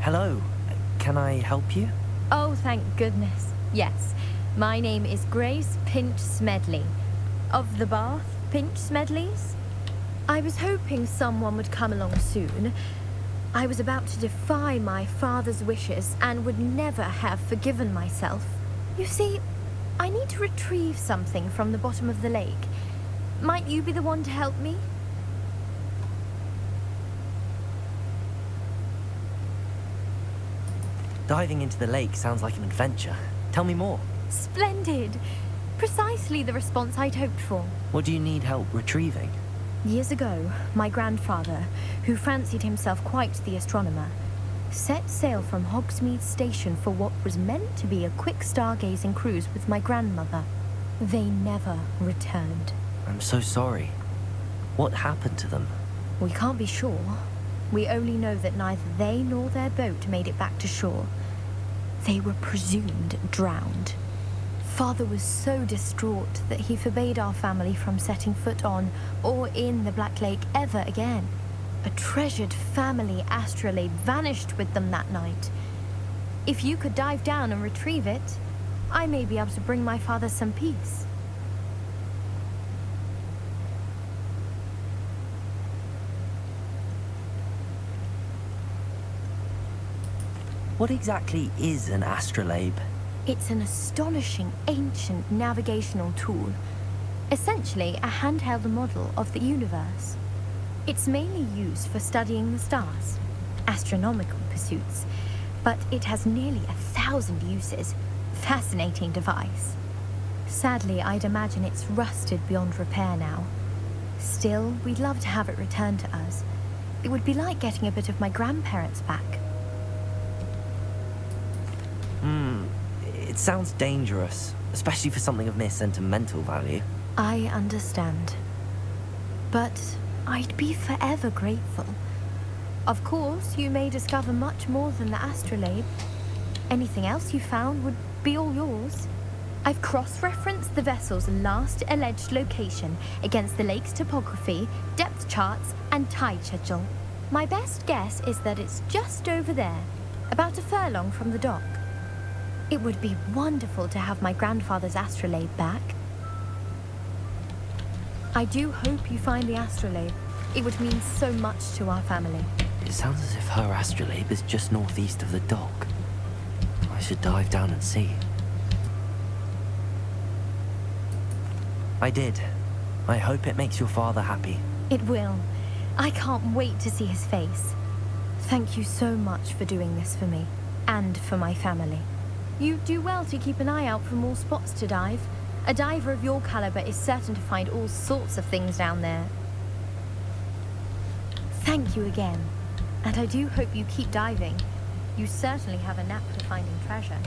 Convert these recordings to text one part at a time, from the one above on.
Hello. Can I help you? Oh, thank goodness. Yes. My name is Grace Pinch Smedley. Of the Bath Pinch Smedleys? I was hoping someone would come along soon. I was about to defy my father's wishes and would never have forgiven myself. You see, I need to retrieve something from the bottom of the lake. Might you be the one to help me? Diving into the lake sounds like an adventure. Tell me more. Splendid! Precisely the response I'd hoped for. What do you need help retrieving? Years ago, my grandfather, who fancied himself quite the astronomer, set sail from Hogsmeade Station for what was meant to be a quick stargazing cruise with my grandmother. They never returned. I'm so sorry. What happened to them? We can't be sure. We only know that neither they nor their boat made it back to shore. They were presumed drowned. Father was so distraught that he forbade our family from setting foot on or in the Black Lake ever again. A treasured family astrolabe vanished with them that night. If you could dive down and retrieve it, I may be able to bring my father some peace. What exactly is an astrolabe? It's an astonishing ancient navigational tool. Essentially a handheld model of the universe. It's mainly used for studying the stars, astronomical pursuits, but it has nearly 1,000 uses. Fascinating device. Sadly, I'd imagine it's rusted beyond repair now. Still, we'd love to have it returned to us. It would be like getting a bit of my grandparents back. It sounds dangerous, especially for something of mere sentimental value. I understand. But I'd be forever grateful. Of course, you may discover much more than the astrolabe. Anything else you found would be all yours. I've cross-referenced the vessel's last alleged location against the lake's topography, depth charts, and tide schedule. My best guess is that it's just over there, about a furlong from the dock. It would be wonderful to have my grandfather's astrolabe back. I do hope you find the astrolabe. It would mean so much to our family. It sounds as if her astrolabe is just northeast of the dock. I should dive down and see. I did. I hope it makes your father happy. It will. I can't wait to see his face. Thank you so much for doing this for me, and for my family. You do well to keep an eye out for more spots to dive. A diver of your caliber is certain to find all sorts of things down there. Thank you again, and I do hope you keep diving. You certainly have a knack for finding treasure.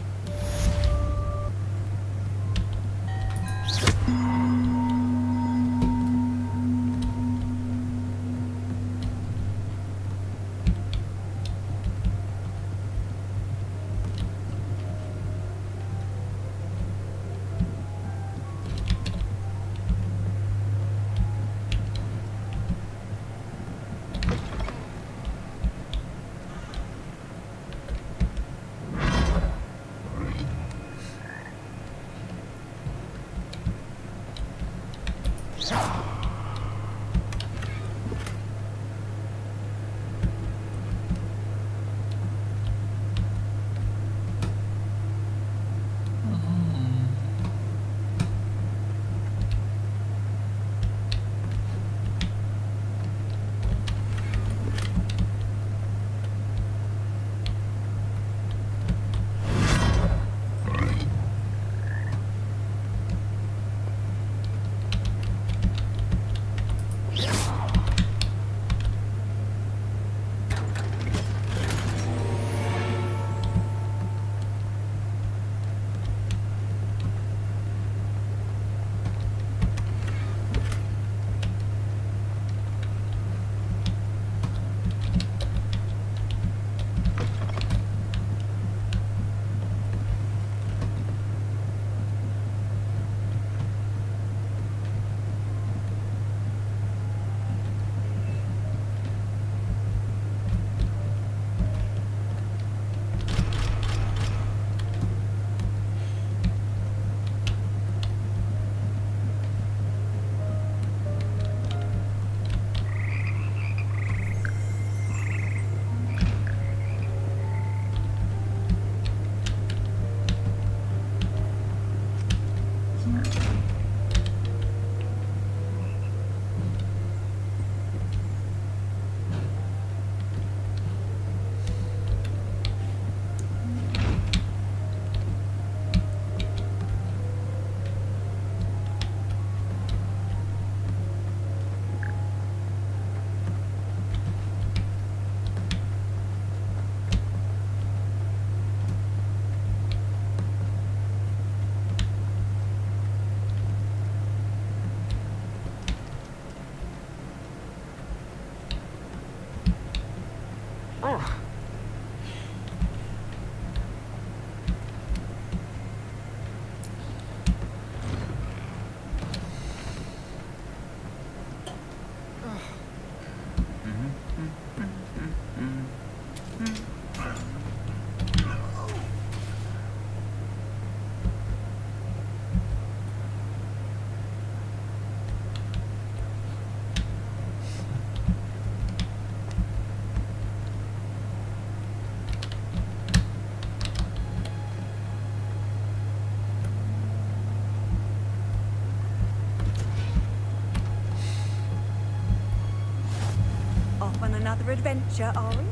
Off on another adventure, are we?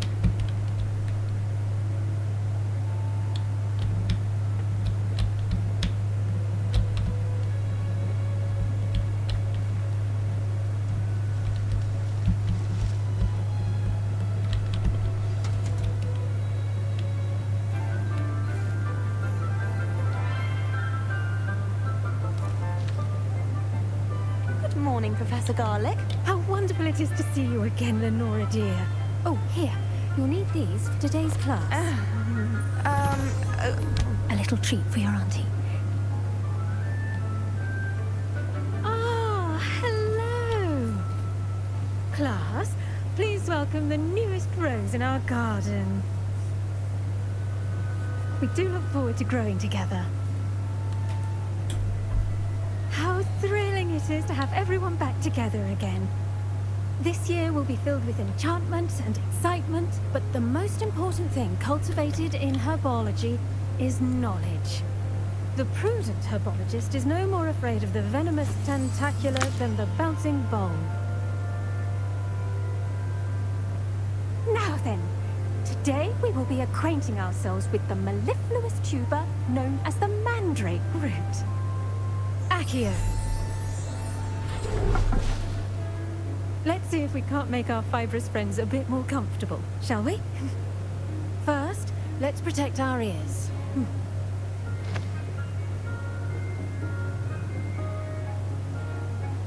Good morning, Professor Garlick. How wonderful it is to see you again, Lenora dear. Oh, here. You'll need these for today's class. A little treat for your auntie. Ah, hello. Class, please welcome the newest rose in our garden. We do look forward to growing together. How thrilling it is to have everyone back together again. This year will be filled with enchantment and excitement, but the most important thing cultivated in herbology is knowledge. The prudent herbologist is no more afraid of the venomous tentacular than the bouncing bulb. Now then, today we will be acquainting ourselves with the mellifluous tuber known as the mandrake root. Accio. Let's see if we can't make our fibrous friends a bit more comfortable, shall we? First, let's protect our ears.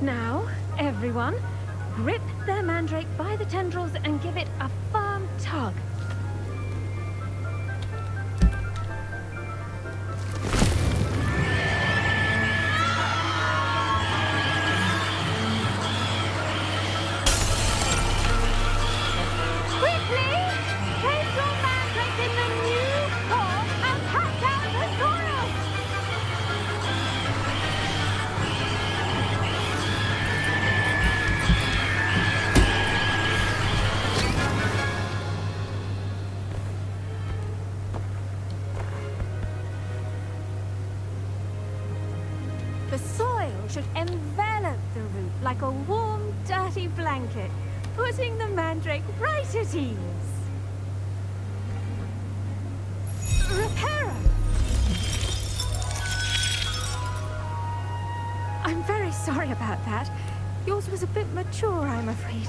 Now, everyone, grip their mandrake by the tendrils and give it a firm tug. The soil should envelop the root like a warm, dirty blanket, putting the mandrake right at ease. Reparo! I'm very sorry about that. Yours was a bit mature, I'm afraid.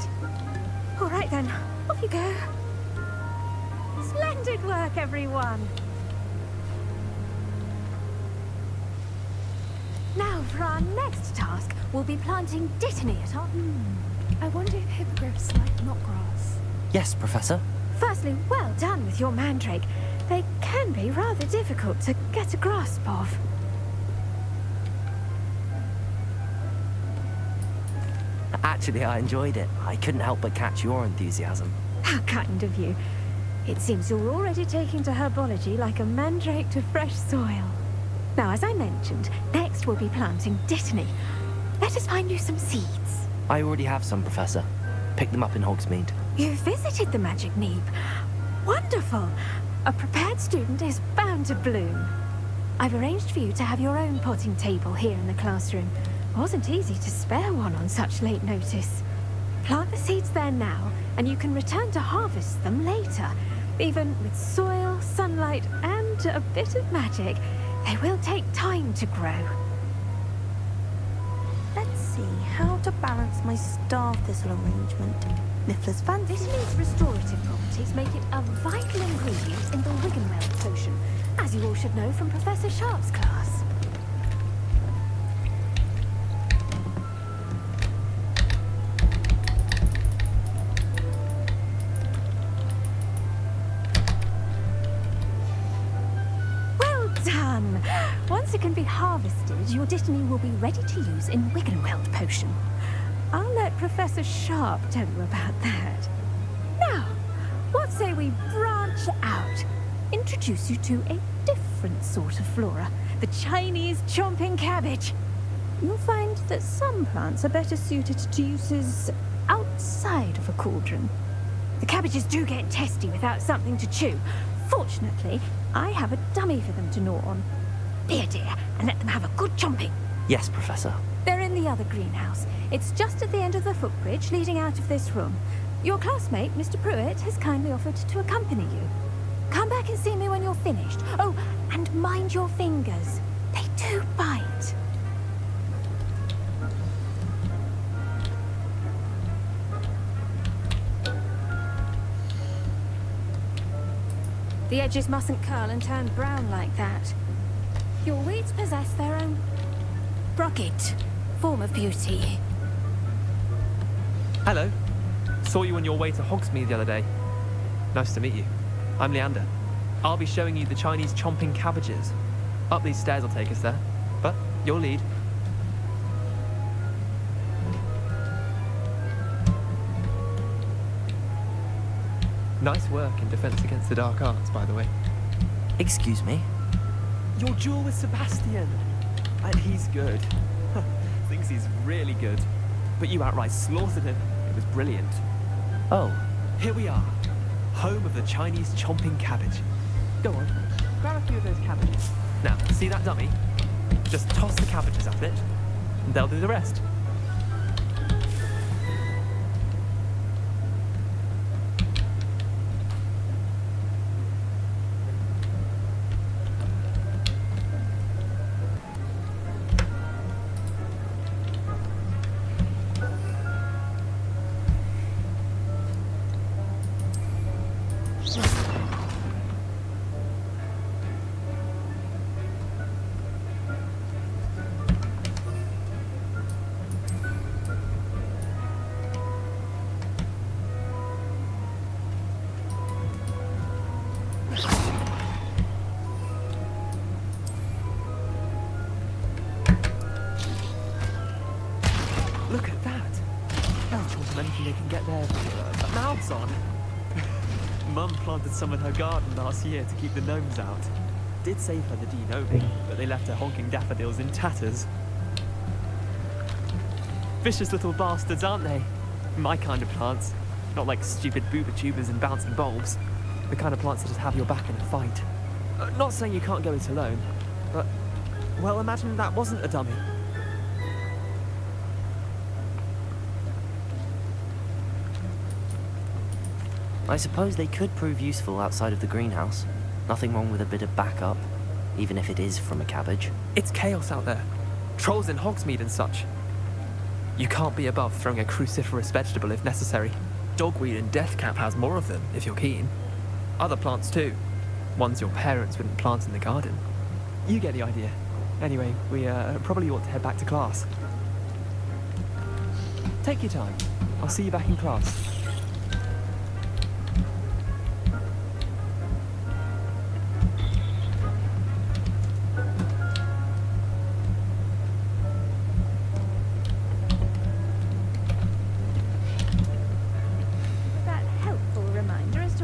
All right then, off you go. Splendid work, everyone. Now, for our next task, we'll be planting dittany at our... I wonder if hippogriffs like not grass. Yes, Professor. Firstly, well done with your mandrake. They can be rather difficult to get a grasp of. Actually, I enjoyed it. I couldn't help but catch your enthusiasm. How kind of you. It seems you're already taking to herbology like a mandrake to fresh soil. Now, as I mentioned, next we'll be planting dittany. Let us find you some seeds. I already have some, Professor. Picked them up in Hogsmeade. You visited the Magic Neep. Wonderful. A prepared student is bound to bloom. I've arranged for you to have your own potting table here in the classroom. Wasn't easy to spare one on such late notice. Plant the seeds there now, and you can return to harvest them later. Even with soil, sunlight, and a bit of magic, they will take time to grow. Let's see how to balance my star thistle arrangement. Niffler's fancy. Dittany's restorative properties make it a vital ingredient in the Wiggenweld potion, as you all should know from Professor Sharp's class. done. Once it can be harvested, your dittany will be ready to use in Wiggenweld potion. I'll let Professor Sharp tell you about that. Now, what say we branch out? Introduce you to a different sort of flora, the Chinese chomping cabbage. You'll find that some plants are better suited to uses outside of a cauldron. The cabbages do get testy without something to chew. Fortunately, I have a dummy for them to gnaw on. Be a dear and let them have a good chomping. Yes, Professor. They're in the other greenhouse. It's just at the end of the footbridge leading out of this room. Your classmate, Mr. Pruitt, has kindly offered to accompany you. Come back and see me when you're finished. Oh, and mind your fingers. They do bite. The edges mustn't curl and turn brown like that. Your weeds possess their own rugged form of beauty. Hello. Saw you on your way to Hogsmeade the other day. Nice to meet you. I'm Leander. I'll be showing you the Chinese chomping cabbages. Up these stairs will take us there. But your lead. Nice work in Defense Against the Dark Arts, by the way. Excuse me? Your duel with Sebastian. And he's good. Thinks he's really good. But you outright slaughtered him. It was brilliant. Oh, Here we are. Home of the Chinese chomping cabbage. Go on, grab a few of those cabbages. Now, see that dummy? Just toss the cabbages at it, and they'll do the rest. Look at that! They'll chaw them anything they can get their mouths on. Mum planted some in her garden last year to keep the gnomes out. Did save her the de-gnoming, but they left her honking daffodils in tatters. Vicious little bastards, aren't they? My kind of plants. Not like stupid booba tubers and bouncing bulbs. The kind of plants that just have your back in a fight. Not saying you can't go it alone, but... well, imagine that wasn't a dummy. I suppose they could prove useful outside of the greenhouse. Nothing wrong with a bit of backup, even if it is from a cabbage. It's chaos out there. Trolls in Hogsmeade and such. You can't be above throwing a cruciferous vegetable if necessary. Dogweed and deathcap has more of them, if you're keen. Other plants too. Ones your parents wouldn't plant in the garden. You get the idea. Anyway, we probably ought to head back to class. Take your time. I'll see you back in class.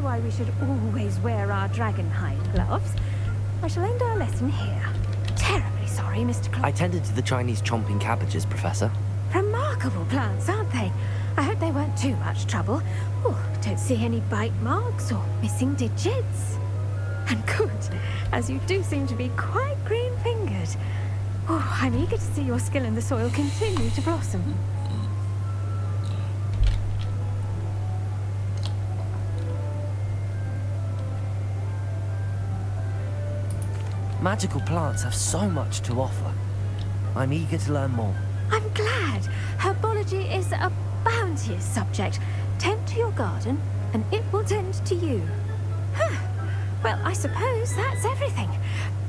Why we should always wear our dragon hide gloves. I shall end our lesson here. Terribly sorry, Mr. Clark. I tended to the Chinese chomping cabbages, Professor. Remarkable plants, aren't they? I hope they weren't too much trouble. Oh, don't see any bite marks or missing digits. And good, as you do seem to be quite green-fingered. Oh, I'm eager to see your skill in the soil continue to blossom. Magical plants have so much to offer. I'm eager to learn more. I'm glad. Herbology is a bounteous subject. Tend to your garden, and it will tend to you. Huh. Well, I suppose that's everything.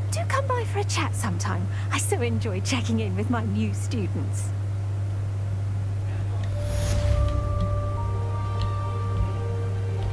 Do come by for a chat sometime. I so enjoy checking in with my new students.